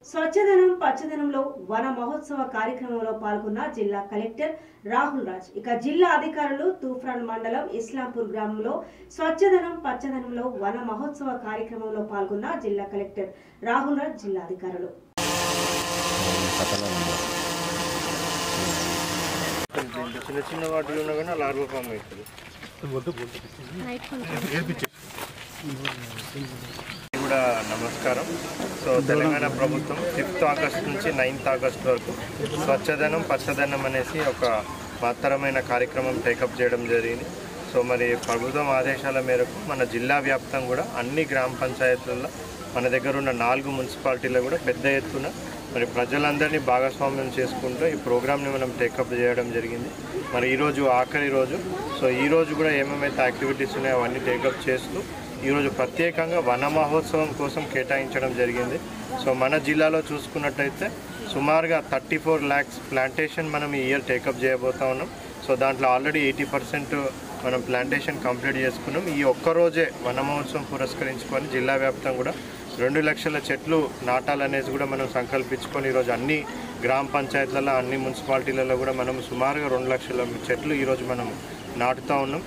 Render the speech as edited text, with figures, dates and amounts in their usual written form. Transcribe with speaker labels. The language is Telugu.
Speaker 1: స్వచ్ఛదనం పచ్చదనంలో వన మహోత్సవ కార్యక్రమంలో పాల్గొన్న జిల్లా కలెక్టర్ రాహుల్ రాజ్. ఇక జిల్లా అధికారులు తూఫ్రాన్ మండలం ఇస్లాంపూర్ గ్రామంలో స్వచ్ఛదనం పచ్చదనంలో వన మహోత్సవ కార్యక్రమంలో పాల్గొన్న జిల్లా కలెక్టర్ రాహుల్ రాజ్, జిల్లా అధికారులు.
Speaker 2: చిన్న చిన్న వాటిలో ఉన్నా కానీ లార్వా ఫామ్ అవుతుంది. కూడా నమస్కారం. సో తెలంగాణ ప్రభుత్వం 5th ఆగస్ట్ నుంచి 9th ఆగస్ట్ వరకు స్వచ్ఛదనం పచ్చదనం అనేసి ఒక మహత్తరమైన కార్యక్రమం టేకప్ చేయడం జరిగింది. సో మరి ప్రభుత్వం ఆదేశాల మేరకు మన జిల్లా వ్యాప్తం కూడా అన్ని గ్రామ పంచాయతీలలో మన దగ్గర ఉన్న 4 మున్సిపాలిటీలో కూడా పెద్ద ఎత్తున మరి ప్రజలందరినీ భాగస్వామ్యం చేసుకుంటూ ఈ ప్రోగ్రామ్ని మనం టేకప్ చేయడం జరిగింది. మరి ఈరోజు ఆఖరి రోజు. సో ఈరోజు కూడా ఏమేమైతే యాక్టివిటీస్ ఉన్నాయో అవన్నీ టేకప్ చేస్తూ ఈరోజు ప్రత్యేకంగా వన మహోత్సవం కోసం కేటాయించడం జరిగింది. సో మన జిల్లాలో చూసుకున్నట్టయితే సుమారుగా 34 lakhs ప్లాంటేషన్ మనం ఈ ఇయర్ టేకప్ చేయబోతా ఉన్నాం. సో దాంట్లో ఆల్రెడీ 80% మనం ప్లాంటేషన్ కంప్లీట్ చేసుకున్నాం. ఈ ఒక్కరోజే వన మహోత్సవం పురస్కరించుకొని జిల్లా వ్యాప్తం కూడా 2 లక్షల చెట్లు నాటాలనేసి కూడా మనం సంకల్పించుకొని ఈరోజు అన్ని గ్రామ పంచాయతీలలో అన్ని మున్సిపాలిటీలలో కూడా మనం సుమారుగా 2 లక్షల చెట్లు ఈరోజు మనం నాటుతూ ఉన్నాం.